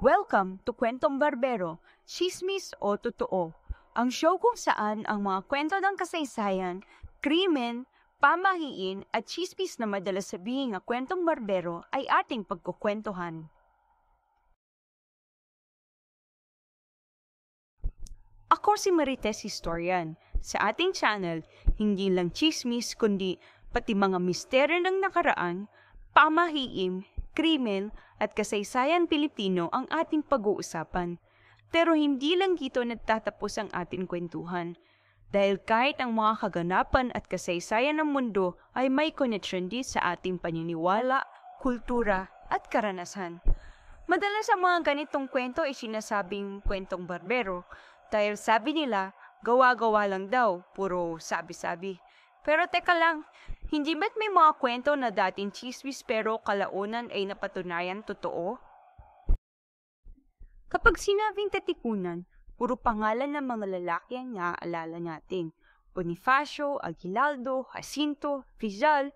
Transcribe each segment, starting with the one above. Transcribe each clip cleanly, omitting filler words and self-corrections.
Welcome to Kwentong Barbero, Chismis o Totoo, ang show kung saan ang mga kwento ng kasaysayan, krimen, pamahiin at chismis na madalas sabihin nga kwentong barbero ay ating pagkukwentuhan. Ako si Marites Historian. Sa ating channel, hindi lang chismis kundi pati mga misteryo ng nakaraan, pamahiin, krimen at kasaysayan Pilipino ang ating pag-uusapan. Pero hindi lang dito nagtatapos ang ating kwentuhan. Dahil kahit ang mga kaganapan at kasaysayan ng mundo ay may connection din sa ating paniniwala, kultura at karanasan. Madalas ang mga ganitong kwento ay sinasabing kwentong barbero dahil sabi nila, gawa-gawa lang daw, puro sabi-sabi. Pero teka lang, hindi ba't may mga kwento na dating chismis pero kalaunan ay napatunayan totoo? Kapag sinabing Katipunan, puro pangalan ng mga lalaki ang naaalala natin. Bonifacio, Aguinaldo, Jacinto, Rizal.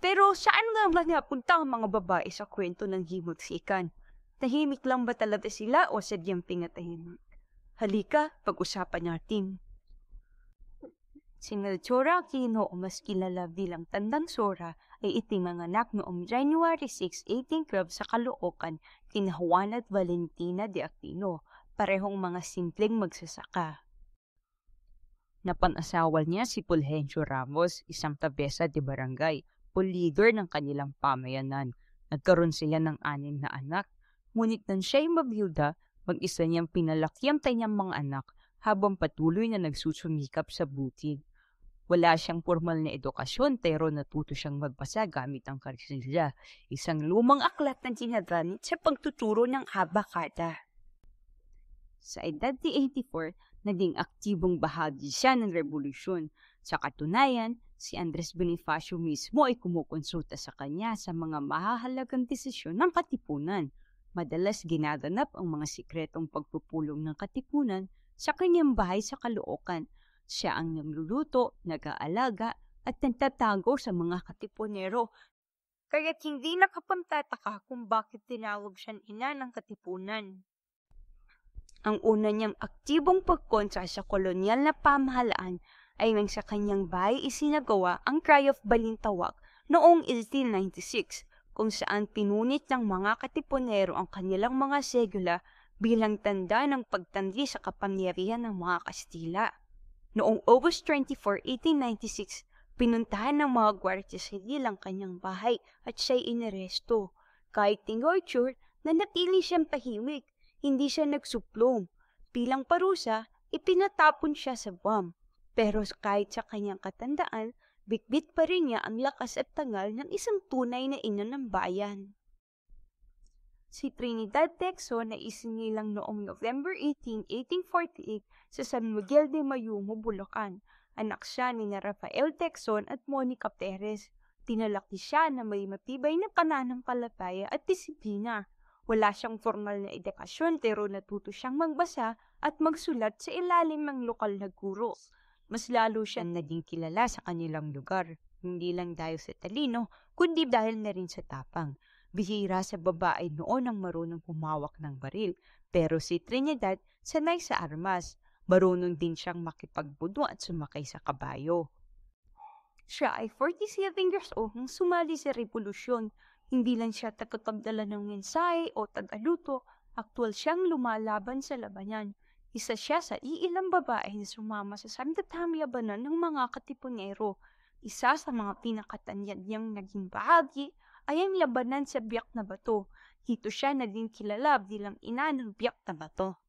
Pero saan naman napunta ang mga babae sa kwento ng himagsikan? Tahimik lang ba talaga sila o sadyang pinatahimik? Halika, pag-usapan natin. Si Melchora Aquino o mas kilala bilang Tandang Sora ay itinanganak noong January 6, 1812 sa Caloocan kina Juan at Valentina de Aquino, parehong mga simpleng magsasaka. Napanasawa niya si Fulgencio Ramos, isang tabesa de barangay, o leader ng kanilang pamayanan. Nagkaroon sila ng 6 na anak, ngunit nang siya'y mabiyuda, mag-isa niyang pinalaki ang kanyang mga anak habang patuloy na nagsusumikap sa bukid. Wala siyang formal na edukasyon pero natuto siyang magbasa gamit ang karsilya, isang lumang aklat na ginagamit sa pagtuturo ng abakada. Sa edad ni 84, naging aktibong bahagi siya ng revolusyon. Sa katunayan, si Andres Bonifacio mismo ay kumukonsulta sa kanya sa mga mahahalagang desisyon ng Katipunan. Madalas ginaganap ang mga sikretong pagpupulong ng Katipunan sa kanyang bahay sa Caloocan. Siya ang namluluto, nag-aalaga, at nagtatago sa mga katipunero. Kaya't hindi nakapagtataka kung bakit tinawag siyang ina ng Katipunan. Ang una niyang aktibong pagkontra sa kolonyal na pamahalaan ay nang sa kanyang bahay isinagawa ang Cry of Balintawak noong 1896, kung saan pinunit ng mga katipunero ang kanilang mga segula bilang tanda ng pagtanggi sa kapangyarihan ng mga Kastila. Noong August 24, 1896, pinuntahan ng mga gwardiya sivil ang kanyang bahay at siya'y inaresto. Kahit tinorture, nanatili siyang tahimik, hindi siya nagsuplong. Bilang parusa, ipinatapon siya sa bomb. Pero kahit sa kanyang katandaan, bitbit pa rin niya ang lakas at tangal ng isang tunay na ina ng bayan. Si Trinidad Tecson na isinilang noong November 18, 1848 sa San Miguel de Mayumo, Bulacan. Anak siya ni Rafael Tecson at Monica Perez. Tinalaki siya na may matibay na pananampalataya at disiplina. Wala siyang formal na edukasyon pero natuto siyang magbasa at magsulat sa ilalim ng lokal na guro. Mas lalo siyang naging kilala sa kanilang lugar, hindi lang dahil sa talino, kundi dahil na rin sa tapang. Bihira sa babae noon ang marunong humawak ng baril, pero si Trinidad sanay sa armas. Marunong din siyang makipagbudo at sumakay sa kabayo. Siya ay 47 years old nang sumali sa revolusyon. Hindi lang siya tagapagdala ng mensahe o tagaluto, aktwal siyang lumalaban sa labanan. Isa siya sa iilang babae na sumama sa sandatahang labanan ng mga katipunero. Isa sa mga pinakatanyag niyang naging bahagi ay ang labanan sa Biak na Bato. Dito siya naging kilala bilang ina ng Biak na Bato.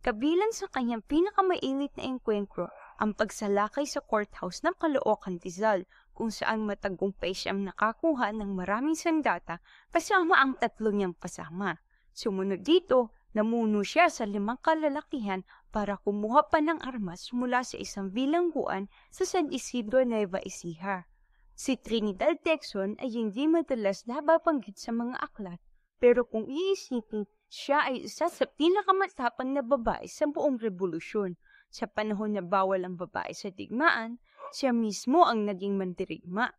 Kabilang sa kanyang pinakamainit na engkwentro ang pagsalakay sa courthouse ng Caloocan Rizal, kung saan matagumpay siyang nakakuha ng maraming sandata kasama ang 3 niyang kasama. Sumunod dito, namuno siya sa 5 kalalakihan para kumuha pa ng armas mula sa isang bilangguan sa San Isidro, Nueva Ecija. Si Trinidad Tecson ay hindi madalas nababanggit sa mga aklat, pero kung iisipin, siya ay isa sa pinakamatapang na babae sa buong revolusyon. Sa panahon na bawal ang babae sa digmaan, siya mismo ang naging mandirigma.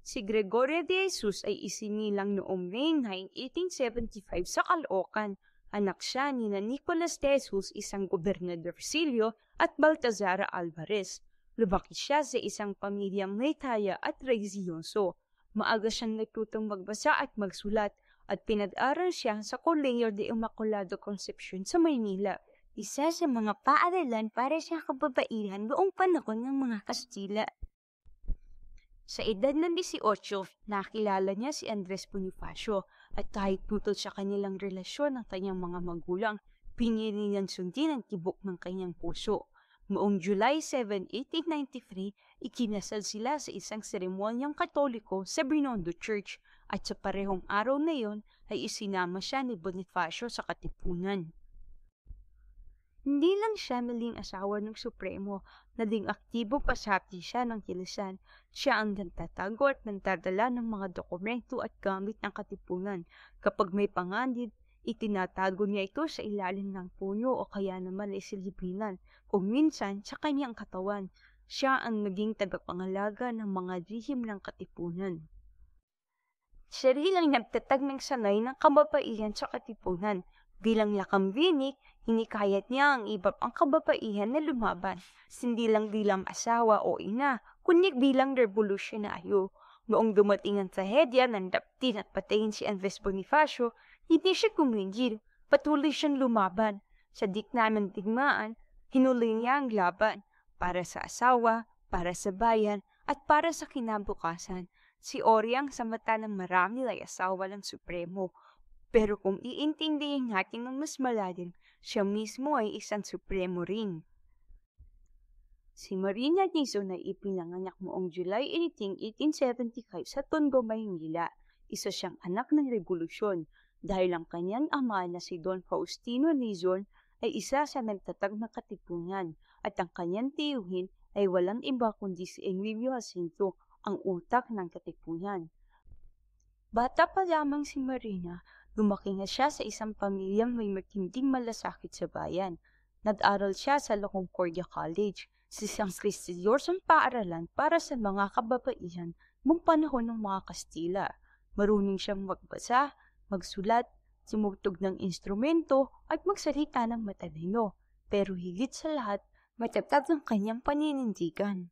Si Gregorio de Jesus ay isinilang noong May 9, 1875 sa Caloocan. Anak siya ni Nicolas de Jesus, isang gobernadorcillo, at Baltazara Alvarez. Lumaki siya sa isang pamilyang may taya at religyoso. Maaga siyang natutong magbasa at magsulat at pinag-aral siya sa Colegio de Immaculado Concepcion sa Maynila. Isa sa mga paaralan para sa kababaihan noong panahon ng mga Kastila. Sa edad ng 18, nakilala niya si Andres Bonifacio at kahit tutol sa kanilang relasyon ng kanyang mga magulang, pinili niyang sundin ang tibok ng kanyang puso. Noong July 7, 1893, ikinasal sila sa isang seremonyang Katoliko sa Binondo Church at sa parehong araw na iyon ay isinama siya ni Bonifacio sa katipunan. Hindi lang siya maling asawa ng Supremo, naging aktibo pasati siya ng kilusan. Siya ang nagtatago at nagdadala ng mga dokumento at gamit ng katipunan. Kapag may panganib, itinatago niya ito sa ilalim ng puno o kaya naman ay silibinan, kung minsan sa kanyang katawan. Siya ang naging tagapangalaga ng mga lihim ng katipunan. Siya rin ang nagtatag ng sanay ng kababaihan sa katipunan. Bilang lakambinik, hinikayat niya ang iba pang kababaihan na lumaban, hindi lang bilang asawa o ina, kundi bilang revolusyonaryo. Noong dumating ang trahedya ng daptin at patayin si Andres Bonifacio, hindi siya kumigil, patuloy siyang lumaban. Sa gitna ng digmaan, hinuloy niya ang laban, para sa asawa, para sa bayan, at para sa kinabukasan. Si Oriang sa mata ng marami ay asawa ng Supremo. Pero kung iintindihin natin ng mas malalim, siya mismo ay isang Supremo rin. Si Marina Dizon ay ipinanganak noong July 18, 1875 sa Tondo, Maynila. Isa siyang anak ng revolusyon dahil ang kanyang ama na si Don Faustino Dizon ay isa sa nagtatag na katipunan at ang kanyang tiyuhin ay walang iba kundi si Emilio Jacinto, ang utak ng katipunan. Bata pa lamang si Marina, lumaki na siya sa isang pamilyang may matinding malasakit sa bayan. Nag-aral siya sa La Concordia College, sa isang Kristiyorsong paaralan para sa mga kababaihan noong panahon ng mga Kastila. Marunong siyang magbasa, magsulat, sumugtog ng instrumento at magsalita ng matalino. Pero higit sa lahat, matatag ang kanyang paninindigan.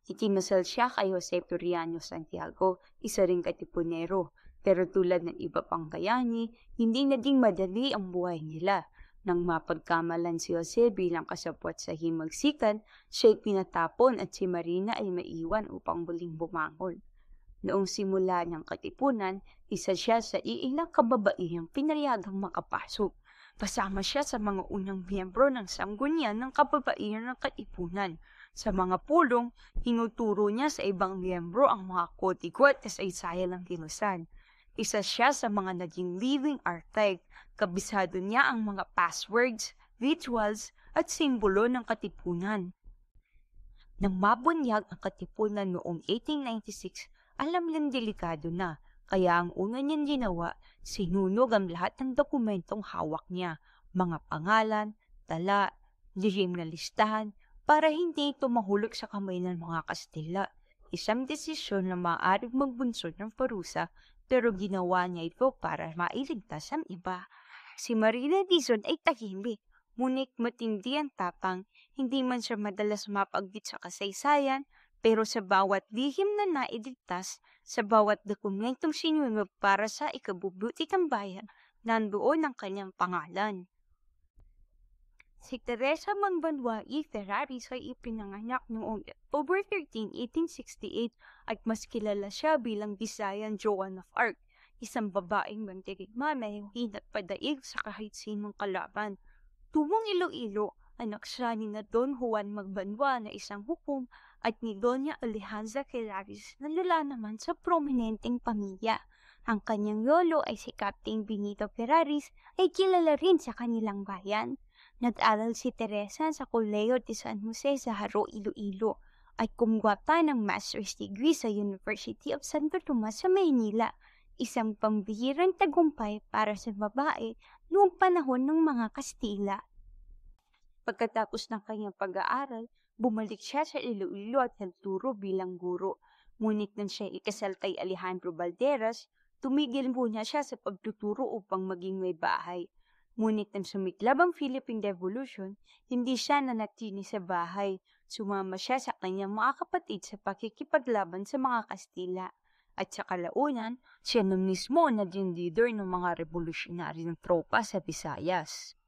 Ikinasal siya kay Jose Toriano Santiago, isa ring katipunero. Pero tulad ng iba pang bayani, hindi naging madali ang buhay nila. Nang mapagkamalan si Jose bilang kasabwat sa himagsikan, siya'y pinatapon at si Marina ay maiwan upang muling bumangon. Noong simula ng katipunan, isa siya sa iilang kababaihang pinayagang makapasok. Kasama siya sa mga unang miyembro ng sanggunian ng kababaihan ng katipunan. Sa mga pulong, tinuturo niya sa ibang miyembro ang mga kodigo at kasaysayan ng kilusan. Isa siya sa mga naging living archive. Kabisado niya ang mga passwords, rituals, at simbolo ng katipunan. Nang mabunyag ang katipunan noong 1896, alam niyang delikado na. Kaya ang una niyang ginawa, sinunog ang lahat ng dokumentong hawak niya, mga pangalan, tala, lihim na listahan, para hindi ito mahulog sa kamay ng mga Kastila. Isang desisyon na maaaring magbunsod ng parusa, pero ginawa niya ito para mailigtas ang iba. Si Marina Dizon ay tahimik, ngunit matindi ang tapang, hindi man siya madalas mapagbit sa kasaysayan, pero sa bawat lihim na nailigtas, sa bawat dokumentong sinunog para sa ikabubuti ng bayan, nandoon ang kanyang pangalan. Si Teresa Manbanwai Ferraris ay ipinanganak noong October 13, 1868 at mas kilala siya bilang Visayan Joan of Arc, isang babaeng mandirigma na hinat padaig sa kahit sinong kalaban. Tuwang Iloilo, anak siya ni na Don Juan Magbanwa na isang hukom at ni Doña Alejandra Ferraris na lula naman sa prominenteng pamilya. Ang kanyang lolo ay si Captain Benito Ferraris ay kilala rin sa kanilang bayan. Nag-aral si Teresa sa Colegio de San Jose sa Haro, Iloilo at kumgwapa ng master's degree sa University of Santo Tomas sa Maynila, isang pambihirang tagumpay para sa babae noong panahon ng mga Kastila. Pagkatapos ng kanyang pag-aaral, bumalik siya sa Iloilo at nagturo bilang guro. Ngunit nang siya ikasal kay Alejandro Valderas, tumigil muna siya sa pagtuturo upang maging may bahay. Ngunit nang sumiklab ang Philippine Revolution, hindi siya nanatili sa bahay. Sumama siya sa kanyang mga kapatid sa pakikipaglaban sa mga Kastila. At sa kalaunan, siya na mismo naging leader ng mga revolusyonaryong tropa sa Visayas.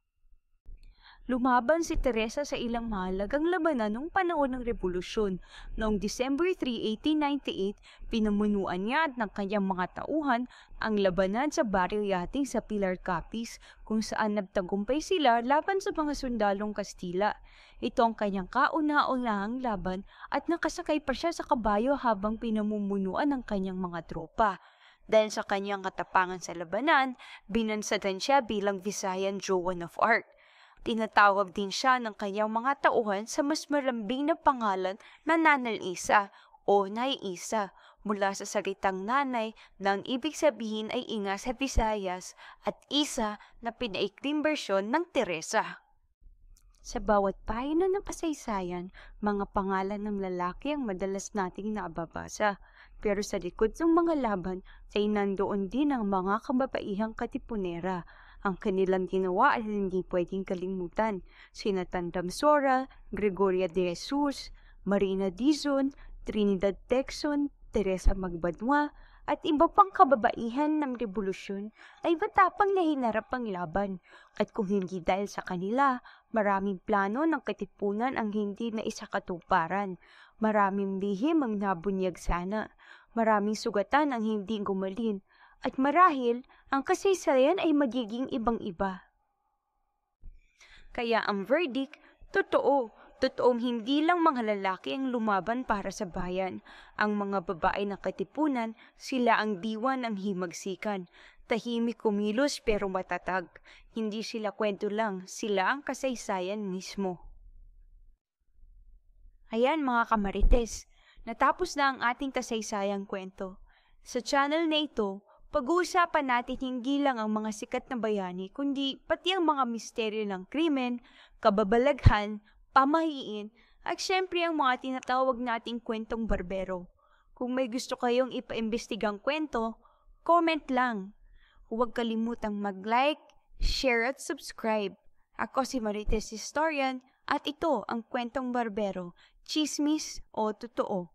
Lumaban si Teresa sa ilang mahalagang labanan noong panahon ng Revolusyon. Noong December 3, 1898, pinamunuan niya at ng kanyang mga tauhan ang labanan sa Barrio Yating sa Pilar Capiz, kung saan nagtagumpay sila laban sa mga sundalong Kastila. Ito ang kanyang kauna-unahang laban at nakasakay pa siya sa kabayo habang pinamumunuan ng kanyang mga tropa. Dahil sa kanyang katapangan sa labanan, binansagan siya bilang Visayan Joan of Arc. Tinatawag din siya ng kanyang mga tauhan sa mas malambing na pangalan na Nanay Isa o Nay Isa, mula sa salitang nanay na ang ibig sabihin ay ina sa Visayas at Isa na pinaikling bersyon ng Teresa. Sa bawat pahina ng kasaysayan, mga pangalan ng lalaki ang madalas nating nababasa. Pero sa likod ng mga laban ay nandoon din ang mga kababaihang katipunera. Ang kanilang ginawa ay hindi pwedeng kalimutan. Sina Tandam Sora, Gregoria de Jesus, Marina Dizon, Trinidad Texon, Teresa Magbanwa, at iba pang kababaihan ng revolusyon ay matapang na hinarap ang laban. At kung hindi dahil sa kanila, maraming plano ng katipunan ang hindi na isakatuparan. Maraming lihim ang nabunyag sana. Maraming sugatan ang hindi gumaling. At marahil, ang kasaysayan ay magiging ibang-iba. Kaya ang verdict, totoo. Totoong hindi lang mga lalaki ang lumaban para sa bayan. Ang mga babae na katipunan, sila ang diwa ng himagsikan. Tahimik kumilos pero matatag. Hindi sila kwento lang, sila ang kasaysayan mismo. Ayan mga kamarites, natapos na ang ating kasaysayang kwento. Sa channel na ito, pag-uusapan natin hindi lang ang mga sikat na bayani, kundi pati ang mga misteryo ng krimen, kababalaghan, pamahiin, at syempre ang mga tinatawag nating kwentong barbero. Kung may gusto kayong ipaimbestigang kwento, comment lang. Huwag kalimutang mag-like, share at subscribe. Ako si Marites Historian at ito ang Kwentong Barbero, Chismis o Totoo.